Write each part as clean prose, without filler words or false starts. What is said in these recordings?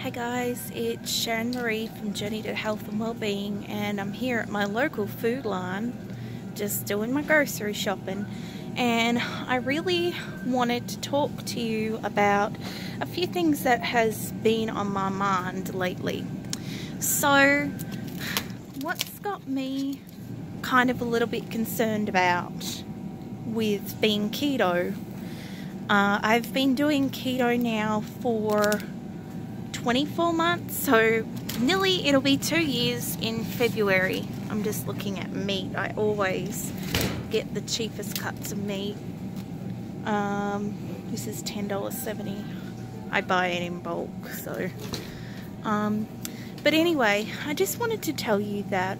Hey guys, it's Sharon Marie from Journeytohealth&wellbeing, and I'm here at my local food line just doing my grocery shopping, and I really wanted to talk to you about a few things that has been on my mind lately. So what's got me kind of a little bit concerned about with being keto, I've been doing keto now for 24 months, so nearly it'll be 2 years in February. I'm just looking at meat. I always get the cheapest cuts of meat. This is $10.70. I buy it in bulk, so but anyway, I just wanted to tell you that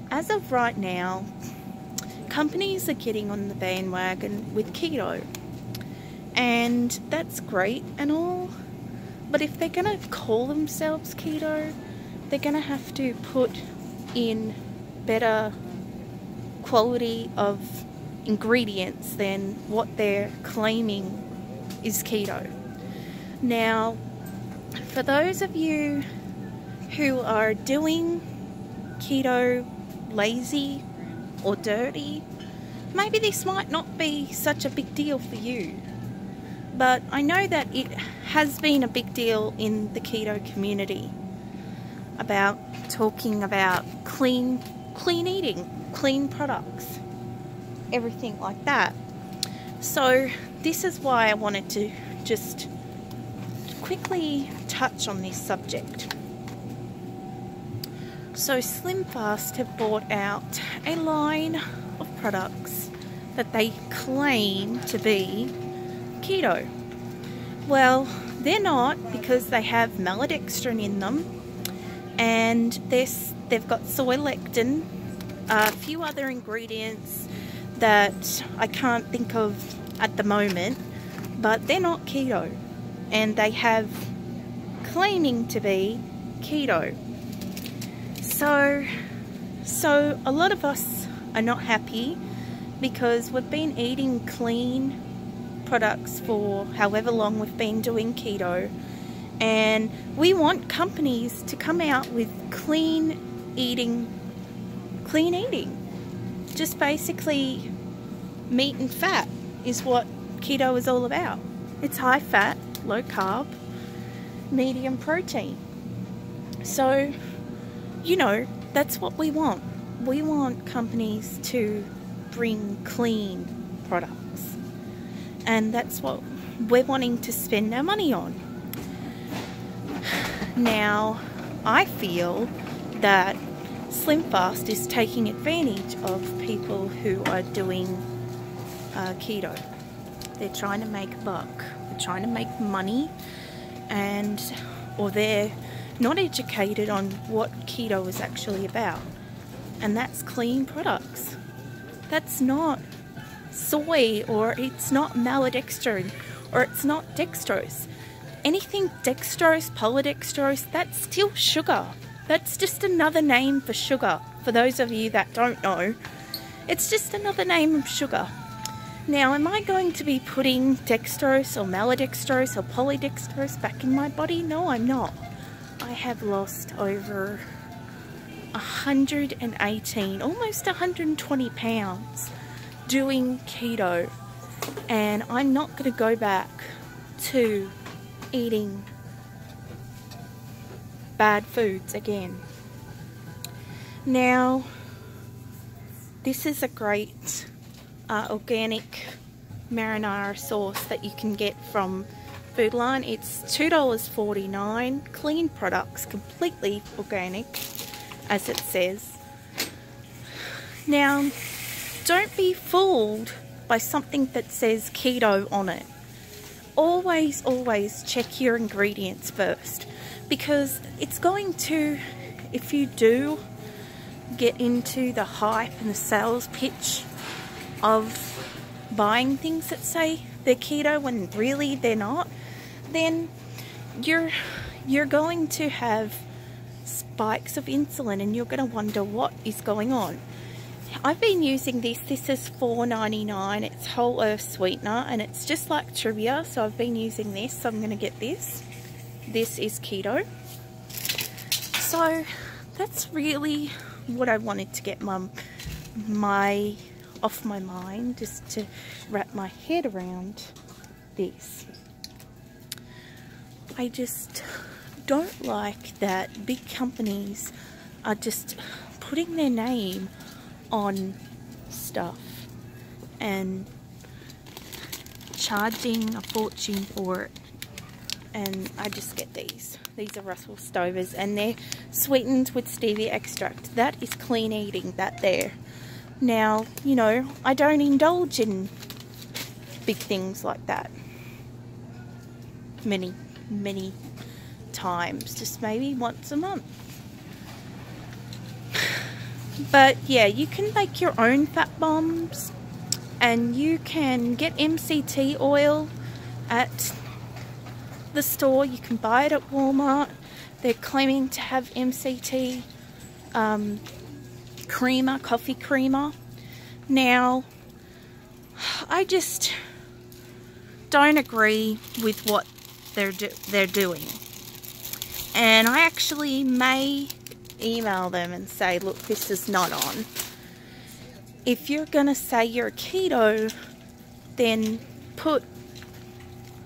as of right now, companies are getting on the bandwagon with keto, and that's great and all. But if they're going to call themselves keto, they're going to have to put in better quality of ingredients than what they're claiming is keto. Now, for those of you who are doing keto lazy or dirty, maybe this might not be such a big deal for you. But I know that it has been a big deal in the keto community about talking about clean eating, clean products, everything like that. So this is why I wanted to just quickly touch on this subject. So Slimfast have brought out a line of products that they claim to be keto. Well, they're not, because they have maltodextrin in them, and they've got soy lectin, a few other ingredients that I can't think of at the moment, but they're not keto, and they have claiming to be keto. So a lot of us are not happy because we've been eating clean products for however long we've been doing keto, and we want companies to come out with clean eating, just basically meat and fat is what keto is all about. It's high fat, low carb, medium protein. So, you know, that's what we want. We want companies to bring clean products. And that's what we're wanting to spend our money on. Now, I feel that Slimfast is taking advantage of people who are doing keto. They're trying to make a buck. They're trying to make money, or they're not educated on what keto is actually about. And that's clean products. That's not soy, or it's not maltodextrin, or it's not dextrose. Anything dextrose, polydextrose, that's still sugar. That's just another name for sugar. For those of you that don't know, it's just another name of sugar. Now, am I going to be putting dextrose or maltodextrose or polydextrose back in my body? No, I'm not. I have lost over 118, almost 120 pounds doing keto, and I'm not going to go back to eating bad foods again. Now, this is a great organic marinara sauce that you can get from Food Line. It's $2.49, clean products, completely organic, as it says. Now, don't be fooled by something that says keto on it. Always, always check your ingredients first, because it's going to, if you do get into the hype and the sales pitch of buying things that say they're keto when really they're not, then you're going to have spikes of insulin, and you're going to wonder what is going on. I've been using this. This is $4.99. It's whole earth sweetener, and it's just like Trivia, so I've been using this, so I'm going to get this. this is keto. So that's really what I wanted to get off my mind, just to wrap my head around this. I just don't like that big companies are just putting their name on stuff and charging a fortune for it. And I just get these. These are Russell Stovers, and they're sweetened with stevia extract. That is clean eating, that there. Now, you know, I don't indulge in big things like that many times, just maybe once a month. But yeah, you can make your own fat bombs, and you can get MCT oil at the store. You can buy it at Walmart. They're claiming to have MCT creamer, coffee creamer. Now, I just don't agree with what they're doing, and I actually may email them and say, look, this is not on. If you're gonna say you're a keto, then put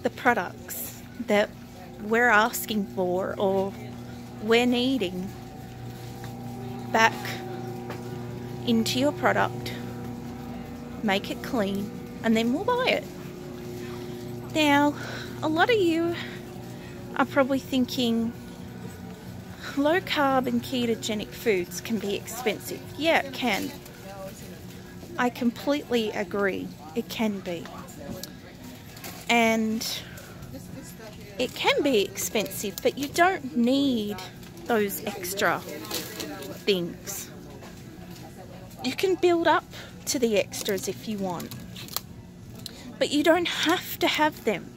the products that we're asking for or we're needing back into your product, make it clean, and then we'll buy it. Now, a lot of you are probably thinking low carb and ketogenic foods can be expensive. Yeah, it can. I completely agree. It can be. And it can be expensive, but you don't need those extra things. You can build up to the extras if you want, but you don't have to have them.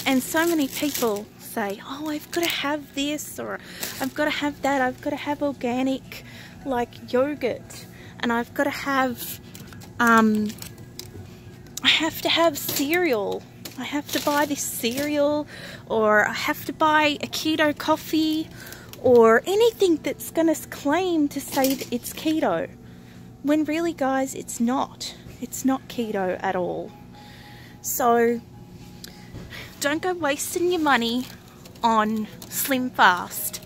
And so many people say, oh, I've got to have this, or I've got to have that, I've got to have organic like yogurt, and I've got to have I have to have cereal, I have to buy this cereal, or I have to buy a keto coffee, or anything that's going to claim to say that it's keto, when really, guys, it's not keto at all. So don't go wasting your money on Slimfast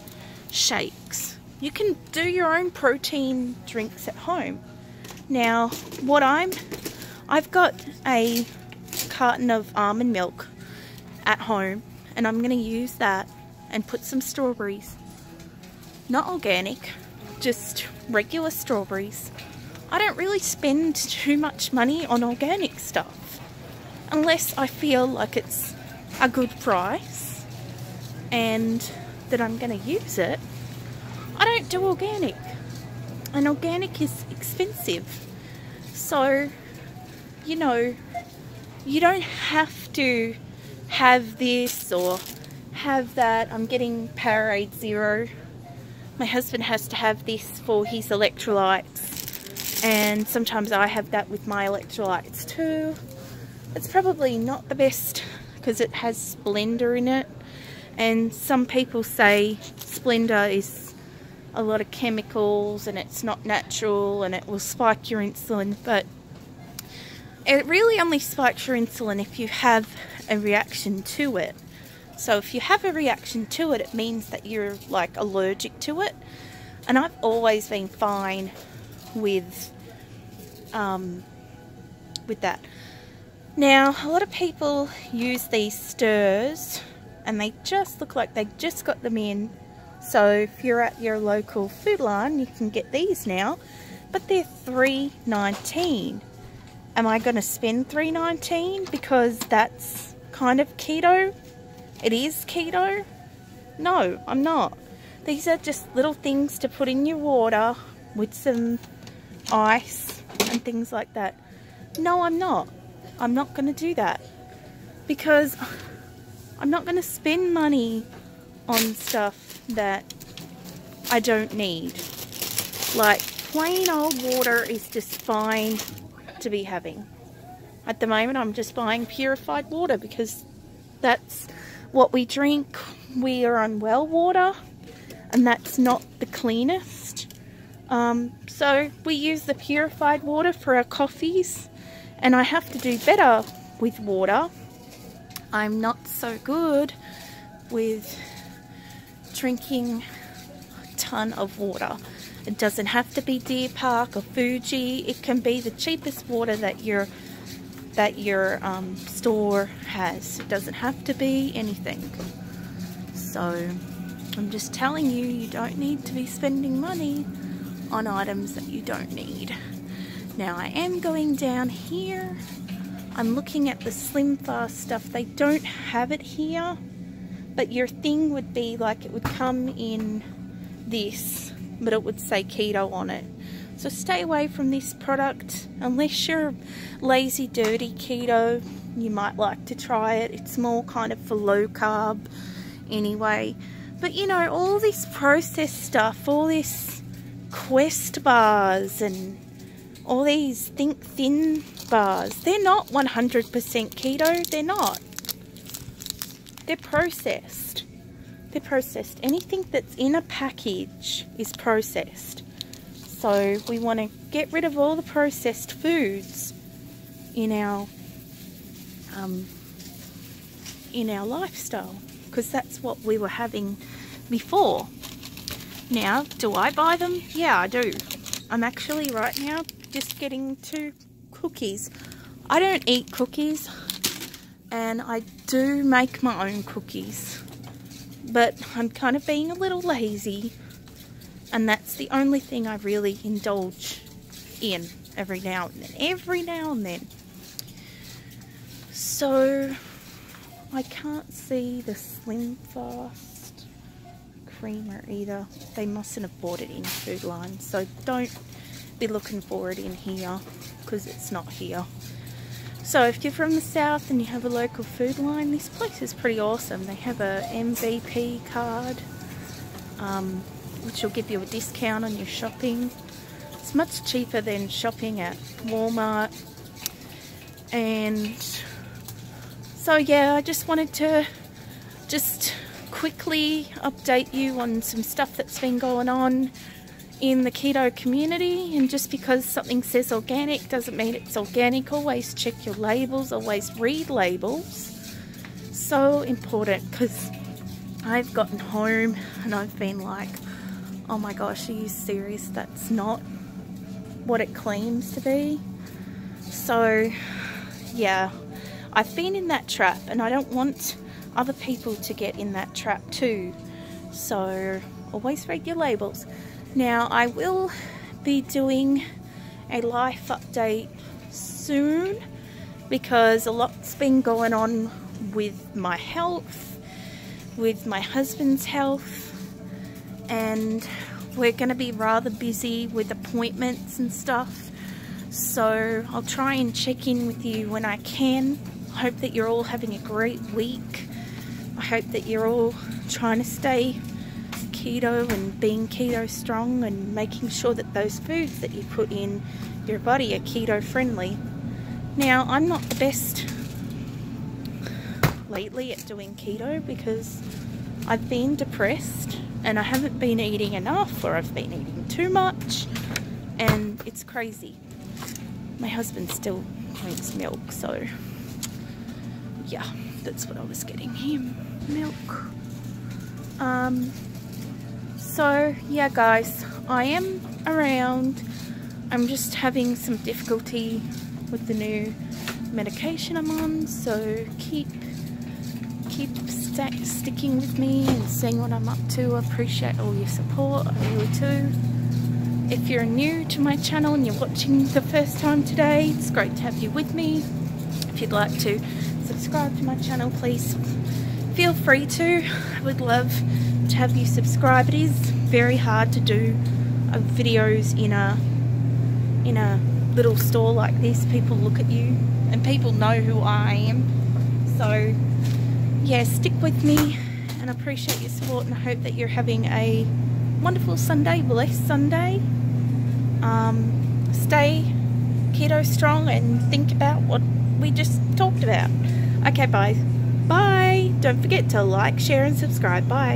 shakes. You can do your own protein drinks at home. Now, I've got a carton of almond milk at home, and I'm going to use that and put some strawberries. Not organic, just regular strawberries. I don't really spend too much money on organic stuff unless I feel like it's a good price and that I'm going to use it. I don't do organic, and organic is expensive. So, you know, you don't have to have this or have that. I'm getting Powerade Zero. My husband has to have this for his electrolytes, and sometimes I have that with my electrolytes too. It's probably not the best because it has Splenda in it, and some people say Splenda is a lot of chemicals and it's not natural and it will spike your insulin, but it really only spikes your insulin if you have a reaction to it. So if you have a reaction to it, it means that you're like allergic to it. And I've always been fine with that. Now, a lot of people use these stirs and they just look like they just got them in. So if you're at your local Food Lion, you can get these now, but they're $3.19. Am I going to spend $3.19 because that's kind of keto? It is keto? No, I'm not. These are just little things to put in your water with some ice and things like that. No, I'm not. I'm not going to do that because I'm not going to spend money on stuff that I don't need. Like, plain old water is just fine to be having. At the moment, I'm just buying purified water because that's what we drink we are on well water, and that's not the cleanest. So we use the purified water for our coffees, and I have to do better with water. I'm not so good with drinking a ton of water. It doesn't have to be Deer Park or Fuji. It can be the cheapest water that your store has. It doesn't have to be anything. So I'm just telling you, you don't need to be spending money on items that you don't need. Now I am going down here. I'm looking at the Slimfast stuff. They don't have it here, but your thing would be like, it would come in this, but it would say keto on it. So stay away from this product unless you're lazy dirty keto. You might like to try it. It's more kind of for low carb anyway. But you know, all this processed stuff, all this Quest bars and all these Think Thin bars, they're not 100% keto. They're not. They're processed. They're processed. Anything that's in a package is processed. So we want to get rid of all the processed foods in our lifestyle, because that's what we were having before. Now, do I buy them? Yeah, I do. I'm actually right now just getting 2 cookies. I don't eat cookies, and I do make my own cookies, but I'm kind of being a little lazy, and that's the only thing I really indulge in every now and then. So I can't see the Slimfast creamer either. They mustn't have bought it in Food Line, so don't be looking for it in here, because it's not here. So if you're from the south and you have a local Food Line, this place is pretty awesome. They have a MVP card, which will give you a discount on your shopping. It's much cheaper than shopping at Walmart. And so yeah, I just wanted to just quickly update you on some stuff that's been going on in the keto community. And just because something says organic doesn't mean it's organic. Always check your labels, always read labels. So important, because I've gotten home and I've been like, oh my gosh, are you serious? That's not what it claims to be. So yeah, I've been in that trap, and I don't want other people to get in that trap too. So always read your labels. Now I will be doing a life update soon, because a lot's been going on with my health, with my husband's health, and we're going to be rather busy with appointments and stuff. So I'll try and check in with you when I can. I hope that you're all having a great week. I hope that you're all trying to stay keto and being keto strong, and making sure that those foods that you put in your body are keto friendly. Now, I'm not the best lately at doing keto, because I've been depressed and I haven't been eating enough, or I've been eating too much, and it's crazy. My husband still drinks milk, so yeah, that's what I was getting him, milk. So yeah guys, I am around. I'm just having some difficulty with the new medication I'm on, so keep sticking with me and seeing what I'm up to. I appreciate all your support, I really do. If you're new to my channel and you're watching the first time today, it's great to have you with me. If you'd like to subscribe to my channel, please feel free to. I would love to have you subscribe. It is very hard to do videos in a little store like this. People look at you and people know who I am. So yeah, stick with me, and I appreciate your support, and I hope that you're having a wonderful Sunday, blessed Sunday. Stay keto strong and think about what we just talked about. Okay, bye. Bye. Bye. Don't forget to like, share and subscribe. Bye.